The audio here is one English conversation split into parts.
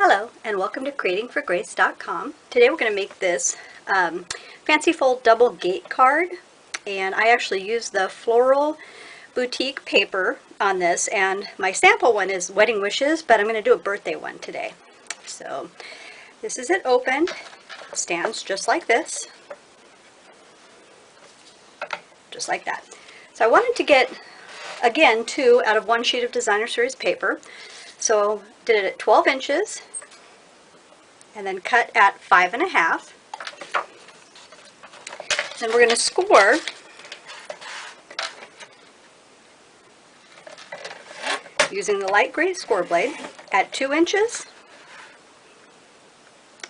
Hello and welcome to creatingforgrace.com. Today we're going to make this fancy fold double gate card, and I actually used the Floral Boutique paper on this, and my sample one is wedding wishes, but I'm going to do a birthday one today. So this is it opened. It stands just like this, just like that. So I wanted to get again 2 out of 1 sheet of designer series paper, so did it at 12 inches and then cut at 5.5. Then we're going to score using the light gray score blade at 2 inches,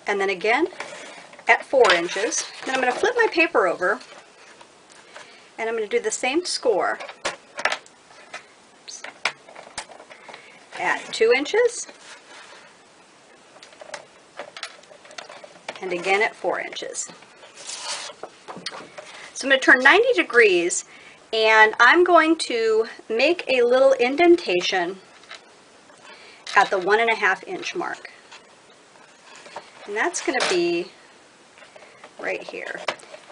and then again at 4 inches. Then I'm going to flip my paper over and I'm going to do the same score at 2 inches and again at 4 inches. So I'm going to turn 90 degrees and I'm going to make a little indentation at the 1.5 inch mark. And that's going to be right here.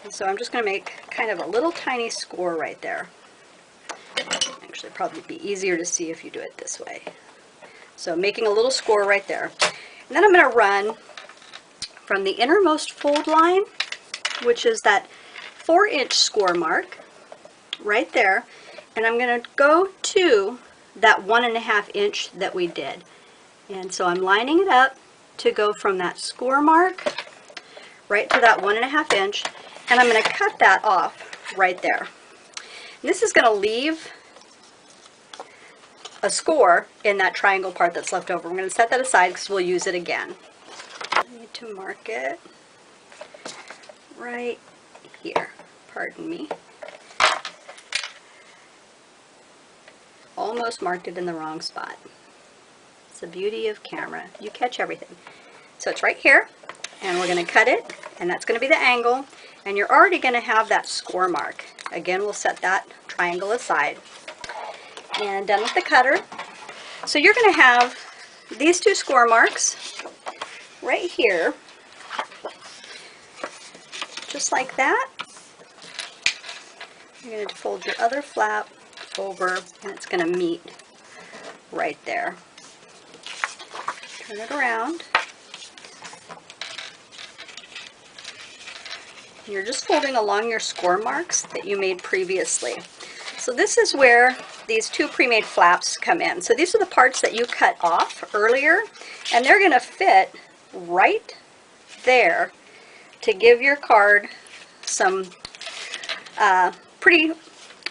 And so I'm just going to make kind of a little tiny score right there. Actually, probably be easier to see if you do it this way. So making a little score right there. And then I'm going to run from the innermost fold line, which is that 4 inch score mark right there, and I'm going to go to that 1.5 inch that we did. And so I'm lining it up to go from that score mark right to that 1.5 inch, and I'm going to cut that off right there. And this is going to leave a score in that triangle part that's left over. I'm going to set that aside because we'll use it again. I need to mark it right here. Pardon me. Almost marked it in the wrong spot. It's the beauty of camera. You catch everything. So it's right here, and we're going to cut it, and that's going to be the angle, and you're already going to have that score mark. Again, we'll set that triangle aside. And done with the cutter. So you're going to have these 2 score marks right here, just like that. You're going to fold your other flap over, and it's going to meet right there. Turn it around. You're just folding along your score marks that you made previously. So this is where these 2 pre-made flaps come in. So these are the parts that you cut off earlier, and they're going to fit right there to give your card some pretty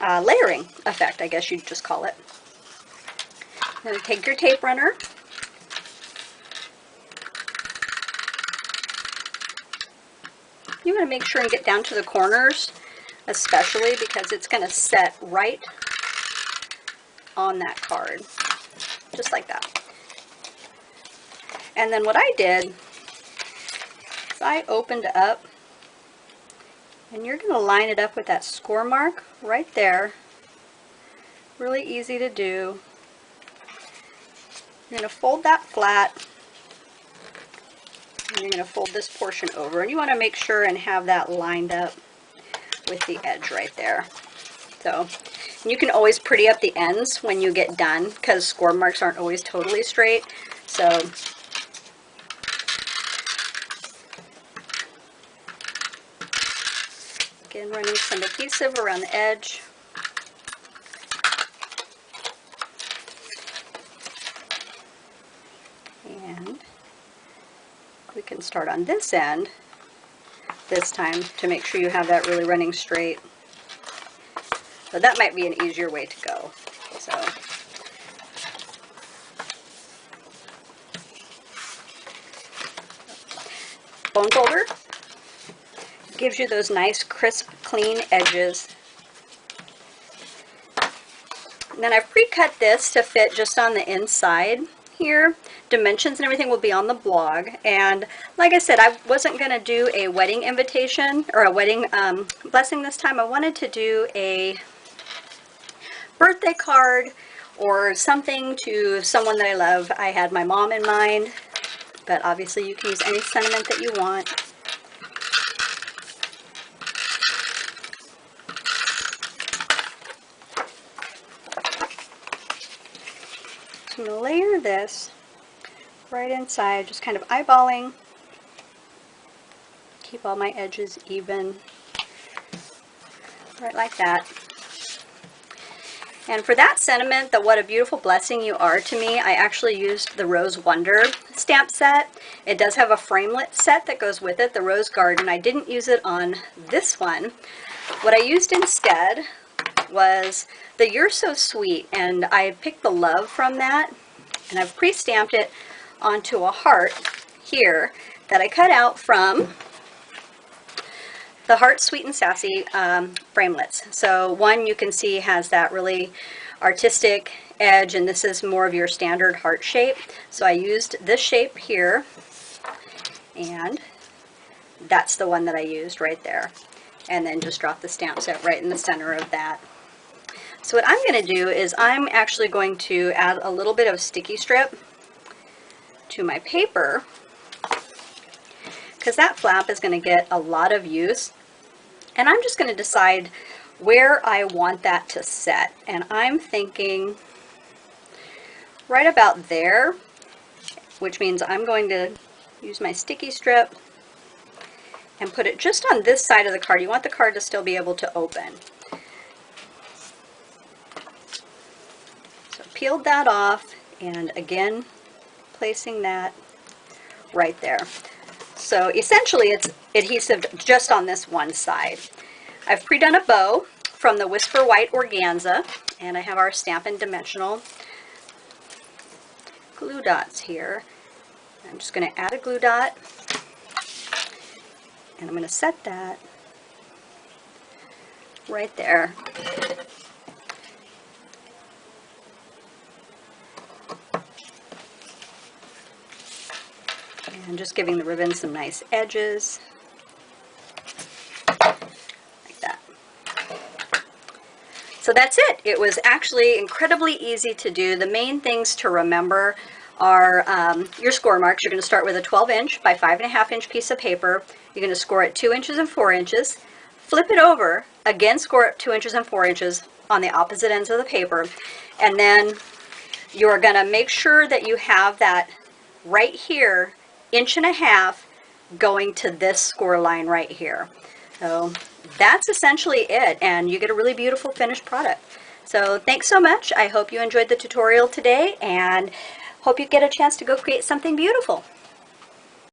layering effect, I guess you'd just call it. You're going to take your tape runner, you want to make sure and get down to the corners, especially because it's going to set right on that card, just like that. And then what I did is I opened up, and you're going to line it up with that score mark right there. Really easy to do. You're going to fold that flat, and you're going to fold this portion over, and you want to make sure and have that lined up with the edge right there. So you can always pretty up the ends when you get done, because score marks aren't always totally straight. So again, running some adhesive around the edge. And we can start on this end this time to make sure you have that really running straight. So that might be an easier way to go. So bone folder gives you those nice crisp clean edges. And then I've pre-cut this to fit just on the inside here. Dimensions and everything will be on the blog, and like I said, I wasn't going to do a wedding invitation or a wedding blessing this time. I wanted to do a birthday card or something to someone that I love. I had my mom in mind, but obviously you can use any sentiment that you want. So I'm going to layer this right inside, just kind of eyeballing. Keep all my edges even, right like that. And for that sentiment, the What a Beautiful Blessing You Are to Me, I actually used the Rose Wonder stamp set. It does have a framelit set that goes with it, the Rose Garden. I didn't use it on this one. What I used instead was the You're So Sweet, and I picked the love from that, and I've pre-stamped it onto a heart here that I cut out from the Heart Sweet and Sassy framelits. So one you can see has that really artistic edge, and this is more of your standard heart shape. So I used this shape here, and that's the one that I used right there. And then just drop the stamp set right in the center of that. So what I'm going to do is I'm actually going to add a little bit of sticky strip to my paper, because that flap is going to get a lot of use. And I'm just going to decide where I want that to set. And I'm thinking right about there, which means I'm going to use my sticky strip and put it just on this side of the card. You want the card to still be able to open. So peeled that off, and again, placing that right there. So essentially it's adhesive just on this one side. I've pre-done a bow from the Whisper White Organza, and I have our Stampin' Dimensional glue dots here. I'm just going to add a glue dot, and I'm going to set that right there. And just giving the ribbon some nice edges, like that. So that's it. It was actually incredibly easy to do. The main things to remember are your score marks. You're going to start with a 12-inch by 5.5-inch piece of paper. You're going to score it 2 inches and 4 inches. Flip it over, again score it 2 inches and 4 inches on the opposite ends of the paper. And then you're going to make sure that you have that right here 1.5 inches going to this score line right here. So that's essentially it, and you get a really beautiful finished product. So thanks so much. I hope you enjoyed the tutorial today, and hope you get a chance to go create something beautiful.